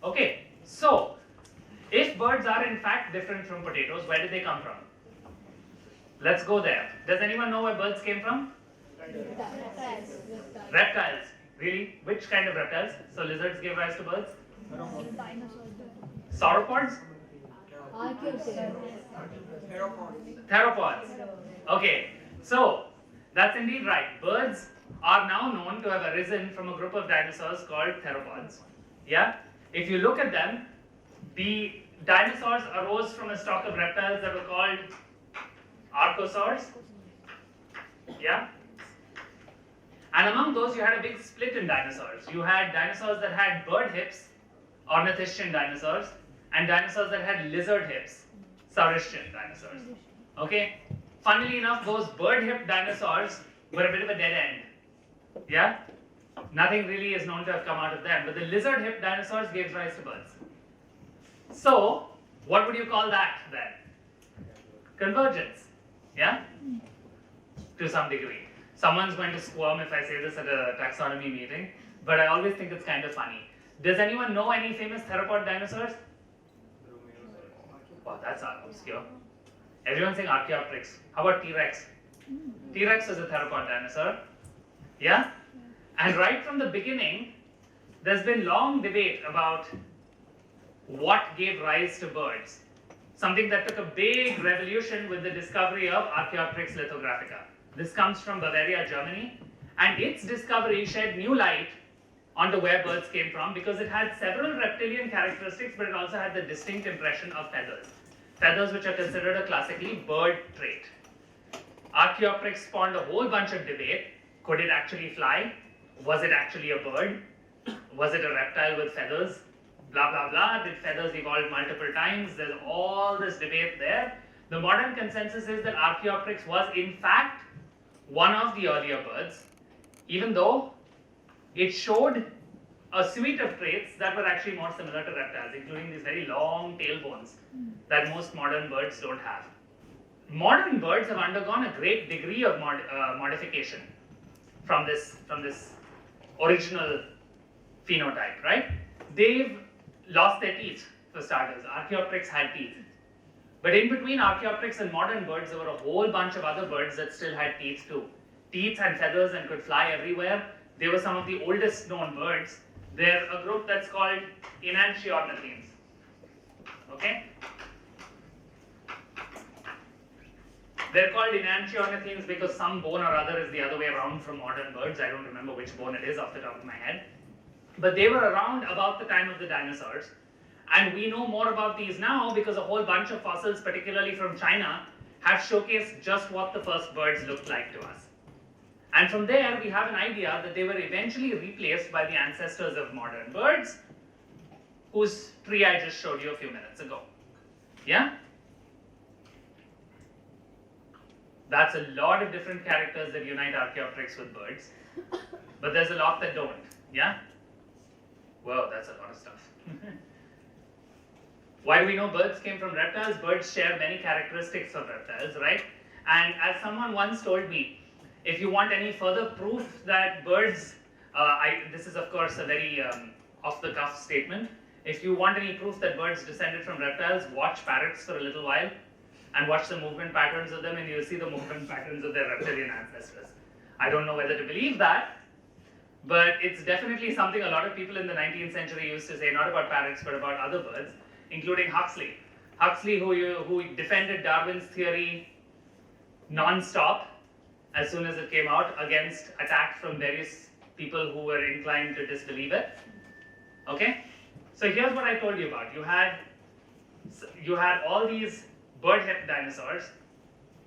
Okay, so if birds are in fact different from potatoes, where did they come from? Let's go there. Does anyone know where birds came from? Reptiles. Reptiles. Really? Which kind of reptiles? So lizards gave rise to birds? Dinosaurs. Sauropods? Archaeopteryx. Theropods. Okay, so that's indeed right. Birds are now known to have arisen from a group of dinosaurs called theropods. Yeah? If you look at them, the dinosaurs arose from a stock of reptiles that were called archosaurs. Yeah? And among those, you had a big split in dinosaurs. You had dinosaurs that had bird hips, ornithischian dinosaurs, and dinosaurs that had lizard hips, saurischian dinosaurs. Okay? Funnily enough, those bird hip dinosaurs were a bit of a dead end. Yeah? Nothing really is known to have come out of them, but the lizard hip dinosaurs gave rise to birds. So, what would you call that then? Convergence. Yeah? To some degree. Someone's going to squirm if I say this at a taxonomy meeting, but I always think it's kind of funny. Does anyone know any famous theropod dinosaurs? Wow, that's obscure. Everyone's saying Archaeopteryx. How about T-Rex? T-Rex is a theropod dinosaur. Yeah? And right from the beginning, there's been long debate about what gave rise to birds. Something that took a big revolution with the discovery of Archaeopteryx lithographica. This comes from Bavaria, Germany, and its discovery shed new light onto where birds came from because it had several reptilian characteristics, but it also had the distinct impression of feathers. Feathers which are considered a classically bird trait. Archaeopteryx spawned a whole bunch of debate. Could it actually fly? Was it actually a bird? Was it a reptile with feathers? Blah, blah, blah. Did feathers evolve multiple times? There's all this debate there. The modern consensus is that Archaeopteryx was in fact one of the earlier birds, even though it showed a suite of traits that were actually more similar to reptiles, including these very long tailbones that most modern birds don't have. Modern birds have undergone a great degree of modification from this original phenotype, right? They've lost their teeth, for starters. Archaeopteryx had teeth. But in between Archaeopteryx and modern birds, there were a whole bunch of other birds that still had teeth too. Teeth and feathers and could fly everywhere. They were some of the oldest known birds. They're a group that's called enantiornithines. Okay? They're called enantiornithines because some bone or other is the other way around from modern birds. I don't remember which bone it is off the top of my head. But they were around about the time of the dinosaurs. And we know more about these now because a whole bunch of fossils, particularly from China, have showcased just what the first birds looked like to us. And from there, we have an idea that they were eventually replaced by the ancestors of modern birds, whose tree I just showed you a few minutes ago. Yeah? That's a lot of different characters that unite Archaeopteryx with birds, but there's a lot that don't. Yeah? Whoa, that's a lot of stuff. Why do we know birds came from reptiles? Birds share many characteristics of reptiles, right? And as someone once told me, if you want any further proof that birds, this is of course a very off-the-cuff statement, if you want any proof that birds descended from reptiles, watch parrots for a little while and watch the movement patterns of them and you'll see the movement patterns of their reptilian ancestors. I don't know whether to believe that, but it's definitely something a lot of people in the 19th century used to say, not about parrots but about other birds, including Huxley. Huxley, who defended Darwin's theory non-stop as soon as it came out against attack from various people who were inclined to disbelieve it. Okay? So here's what I told you about. You had all these bird-hipped dinosaurs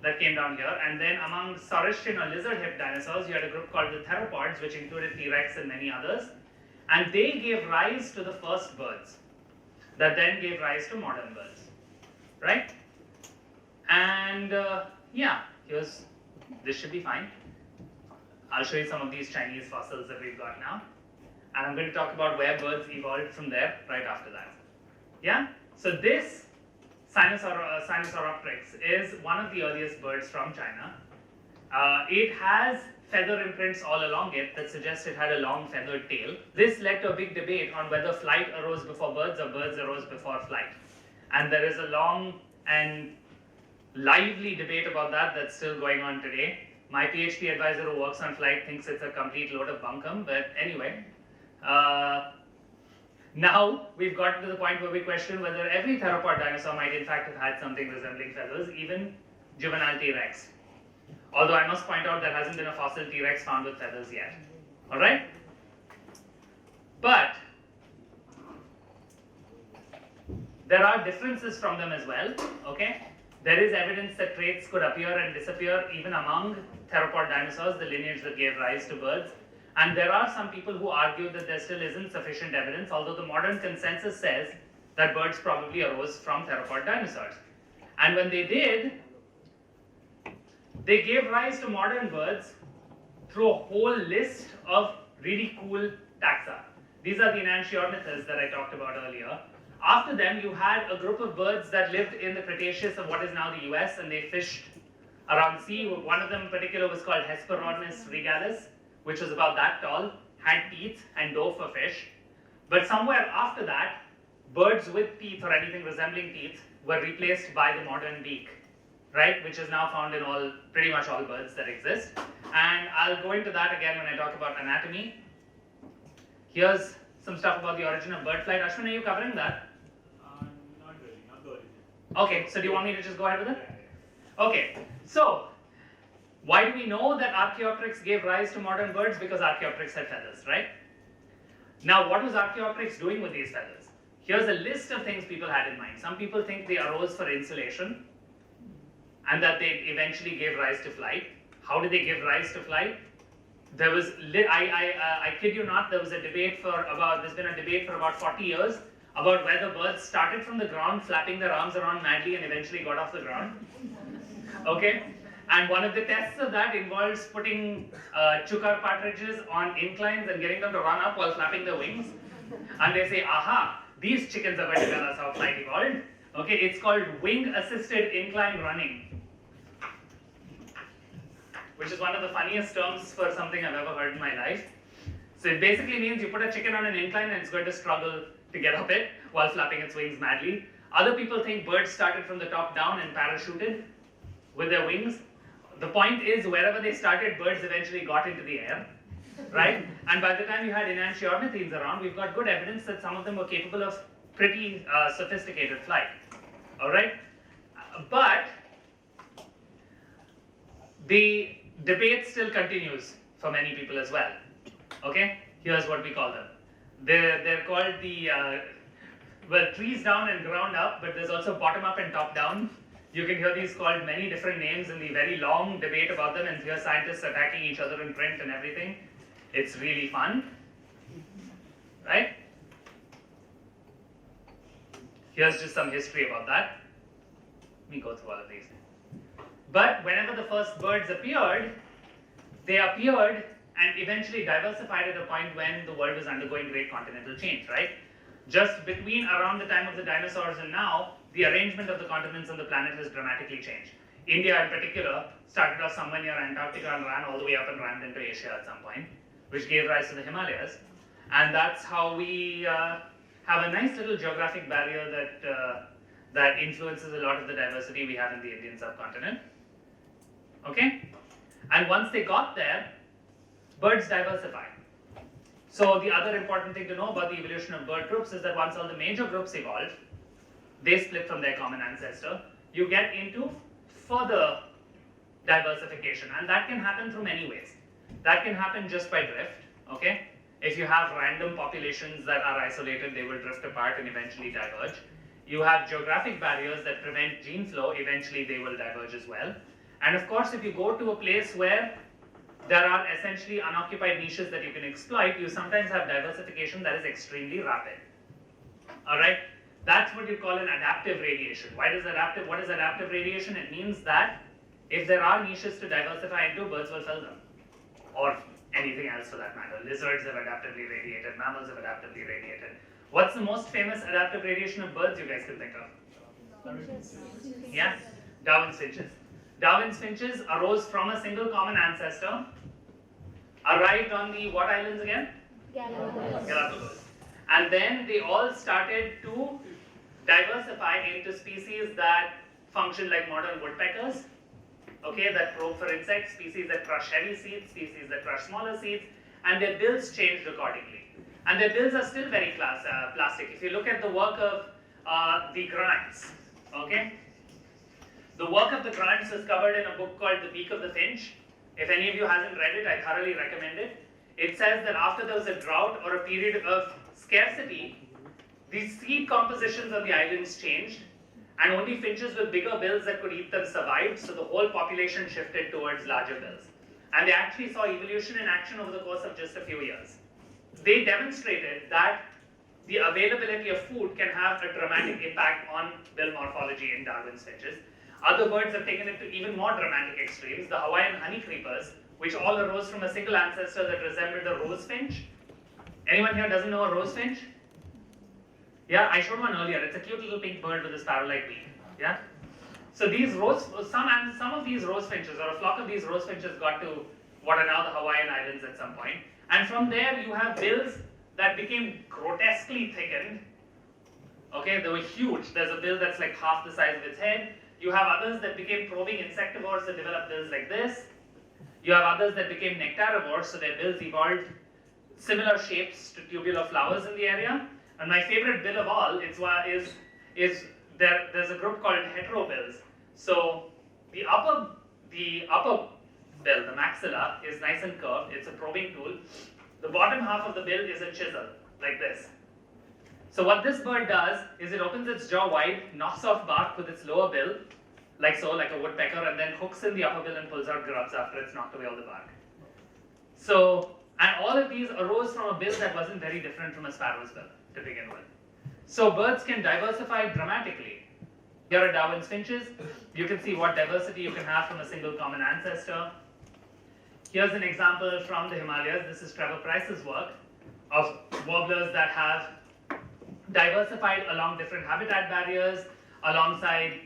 that came down here, and then among saurischian or lizard-hipped dinosaurs, you had a group called the theropods, which included T-Rex and many others, and they gave rise to the first birds that then gave rise to modern birds, right? And yeah, this should be fine. I'll show you some of these Chinese fossils that we've got now, and I'm going to talk about where birds evolved from there right after that. Yeah? So this Sinosauropteryx is one of the earliest birds from China. It has feather imprints all along it that suggest it had a long feathered tail. This led to a big debate on whether flight arose before birds or birds arose before flight. And there is a long and lively debate about that that's still going on today. My PhD advisor who works on flight thinks it's a complete load of bunkum, but anyway. Now we've gotten to the point where we question whether every theropod dinosaur might in fact have had something resembling feathers, even juvenile T-Rex. Although I must point out there hasn't been a fossil T-Rex found with feathers yet. Alright? But there are differences from them as well. Okay? There is evidence that traits could appear and disappear even among theropod dinosaurs, the lineage that gave rise to birds. And there are some people who argue that there still isn't sufficient evidence, although the modern consensus says that birds probably arose from theropod dinosaurs. And when they did, they gave rise to modern birds through a whole list of really cool taxa. These are the Enantiorniths that I talked about earlier. After them, you had a group of birds that lived in the Cretaceous of what is now the US, and they fished around the sea. One of them in particular was called Hesperornis regalis, which was about that tall, had teeth and dove for fish. But somewhere after that, birds with teeth or anything resembling teeth were replaced by the modern beak, right, which is now found in pretty much all birds that exist. And I'll go into that again when I talk about anatomy. Here's some stuff about the origin of bird flight. Ashwin, are you covering that? Not really, not the origin. Okay, so do you want me to just go ahead with it? Okay, so why do we know that Archaeopteryx gave rise to modern birds? Because Archaeopteryx had feathers, right? Now, what was Archaeopteryx doing with these feathers? Here's a list of things people had in mind. Some people think they arose for insulation and that they eventually gave rise to flight. How did they give rise to flight? There was, I kid you not, there's been a debate for about 40 years about whether birds started from the ground flapping their arms around madly and eventually got off the ground. Okay? And one of the tests of that involves putting chukar partridges on inclines and getting them to run up while flapping their wings. And they say, aha, these chickens are going to tell us how flight evolved. Okay, it's called wing-assisted incline running, which is one of the funniest terms for something I've ever heard in my life. So it basically means you put a chicken on an incline and it's going to struggle to get up it while flapping its wings madly. Other people think birds started from the top down and parachuted with their wings. The point is, wherever they started, birds eventually got into the air, right? And by the time you had Enantiornithines around, we've got good evidence that some of them were capable of pretty sophisticated flight, all right? But the debate still continues for many people as well, okay? Here's what we call them. They're called the, trees down and ground up, but there's also bottom up and top down. You can hear these called many different names in the very long debate about them, and hear scientists attacking each other in print and everything. It's really fun, right? Here's just some history about that. Let me go through all of these. But whenever the first birds appeared, they appeared and eventually diversified at a point when the world was undergoing great continental change, right? Just between around the time of the dinosaurs and now, the arrangement of the continents on the planet has dramatically changed. India in particular started off somewhere near Antarctica and ran all the way up and ran into Asia at some point, which gave rise to the Himalayas. And that's how we have a nice little geographic barrier that influences a lot of the diversity we have in the Indian subcontinent. Okay? And once they got there, birds diversified. So the other important thing to know about the evolution of bird groups is that once all the major groups evolved, they split from their common ancestor, you get into further diversification, and that can happen through many ways. That can happen just by drift, okay? If you have random populations that are isolated, they will drift apart and eventually diverge. You have geographic barriers that prevent gene flow, eventually they will diverge as well. And of course, if you go to a place where there are essentially unoccupied niches that you can exploit, you sometimes have diversification that is extremely rapid. All right? That's what you call an adaptive radiation. What is adaptive radiation? It means that if there are niches to diversify into, birds will fill them. Or anything else for that matter. Lizards have adaptively radiated, mammals have adaptively radiated. What's the most famous adaptive radiation of birds you guys can think of? Yeah? Darwin's finches. Darwin's finches arose from a single common ancestor, arrived on the what islands again? Galapagos. And then they all started to diversify into species that function like modern woodpeckers, okay, that probe for insects, species that crush heavy seeds, species that crush smaller seeds, and their bills changed accordingly. And their bills are still very plastic. If you look at the work of the grunts, okay, the work of the grunts is covered in a book called The Beak of the Finch. If any of you hasn't read it, I thoroughly recommend it. It says that after there was a drought or a period of scarcity, the seed compositions of the islands changed, and only finches with bigger bills that could eat them survived, so the whole population shifted towards larger bills. And they actually saw evolution in action over the course of just a few years. They demonstrated that the availability of food can have a dramatic impact on bill morphology in Darwin's finches. Other birds have taken it to even more dramatic extremes. The Hawaiian honey creepers, which all arose from a single ancestor that resembled a rose finch. Anyone here doesn't know a rose finch? Yeah, I showed one earlier. It's a cute little pink bird with a sparrow-like beak. Yeah. So these some of these rose finches, or a flock of these rose finches, got to what are now the Hawaiian Islands at some point. And from there, you have bills that became grotesquely thickened. Okay, they were huge. There's a bill that's like half the size of its head. You have others that became probing insectivores that developed bills like this. You have others that became nectarivores, so their bills evolved similar shapes to tubular flowers in the area. And my favorite bill of all is there's a group called heterobills. So the upper bill, the maxilla, is nice and curved. It's a probing tool. The bottom half of the bill is a chisel, like this. So what this bird does is it opens its jaw wide, knocks off bark with its lower bill, like so, like a woodpecker, and then hooks in the upper bill and pulls out grubs after it's knocked away all the bark. So, and all of these arose from a bill that wasn't very different from a sparrow's bill to begin with. So birds can diversify dramatically. Here are Darwin's finches. You can see what diversity you can have from a single common ancestor. Here's an example from the Himalayas. This is Trevor Price's work of warblers that have diversified along different habitat barriers, alongside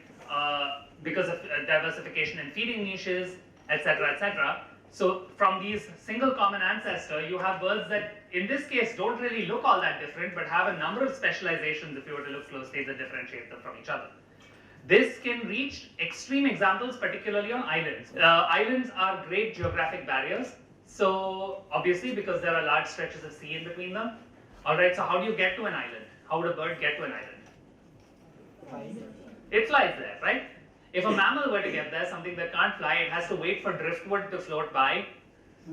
because of diversification in feeding niches, etc., etc. So from these single common ancestor, you have birds that in this case don't really look all that different, but have a number of specializations if you were to look closely that differentiate them from each other. This can reach extreme examples, particularly on islands. Islands are great geographic barriers. So obviously, because there are large stretches of sea in between them. All right, so how do you get to an island? How would a bird get to an island? It flies there, right? If a mammal were to get there, something that can't fly, it has to wait for driftwood to float by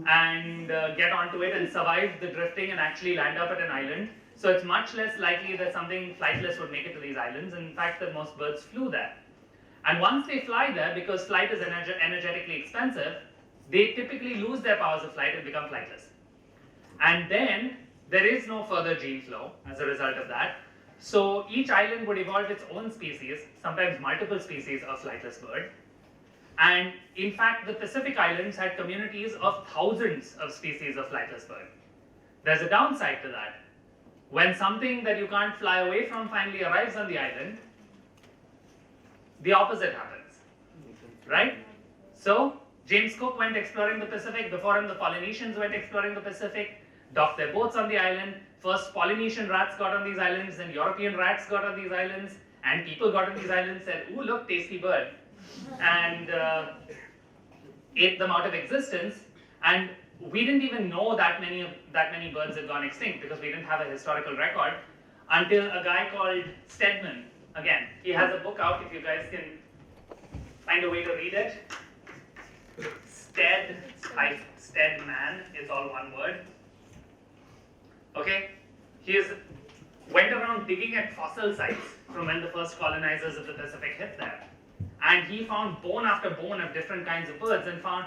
and get onto it and survive the drifting and actually land up at an island. So it's much less likely that something flightless would make it to these islands. And in fact, that most birds flew there. And once they fly there, because flight is energetically expensive, they typically lose their powers of flight and become flightless. And then there is no further gene flow as a result of that. So each island would evolve its own species, sometimes multiple species of flightless bird. And in fact, the Pacific Islands had communities of thousands of species of flightless bird. There's a downside to that. When something that you can't fly away from finally arrives on the island, the opposite happens, right? So James Cook went exploring the Pacific. Before him, the Polynesians went exploring the Pacific, docked their boats on the island. First Polynesian rats got on these islands, then European rats got on these islands, and people got on these islands and said, ooh, look, tasty bird, and ate them out of existence. And we didn't even know that many birds had gone extinct because we didn't have a historical record until a guy called Stedman. Again, he has a book out if you guys can find a way to read it. Stedman, it's all one word. Okay, he went around digging at fossil sites from when the first colonizers of the Pacific hit there. And he found bone after bone of different kinds of birds and found,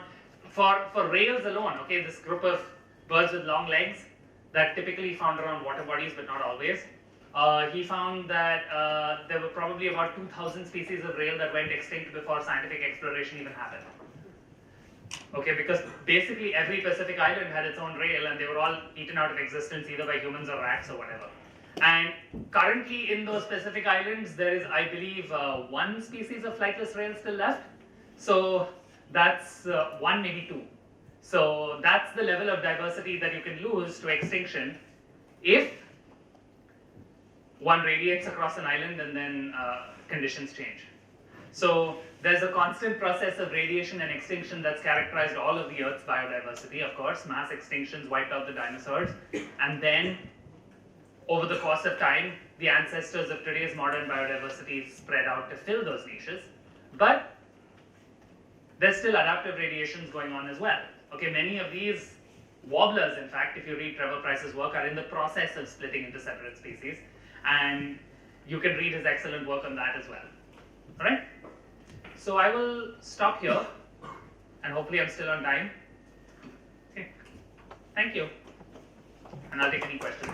for rails alone, okay, this group of birds with long legs that typically found around water bodies but not always, he found that there were probably about 2,000 species of rail that went extinct before scientific exploration even happened. Okay, because basically every Pacific island had its own rail and they were all eaten out of existence either by humans or rats or whatever. And currently in those Pacific islands, there is, I believe, one species of flightless rail still left. So that's one, maybe two. So that's the level of diversity that you can lose to extinction if one radiates across an island and then conditions change. So there's a constant process of radiation and extinction that's characterized all of the Earth's biodiversity, of course. Mass extinctions wiped out the dinosaurs, and then over the course of time, the ancestors of today's modern biodiversity spread out to fill those niches. But there's still adaptive radiations going on as well. Okay, many of these warblers, in fact, if you read Trevor Price's work, are in the process of splitting into separate species, and you can read his excellent work on that as well. All right? So I will stop here, and hopefully I'm still on time. Okay. Thank you. And I'll take any questions.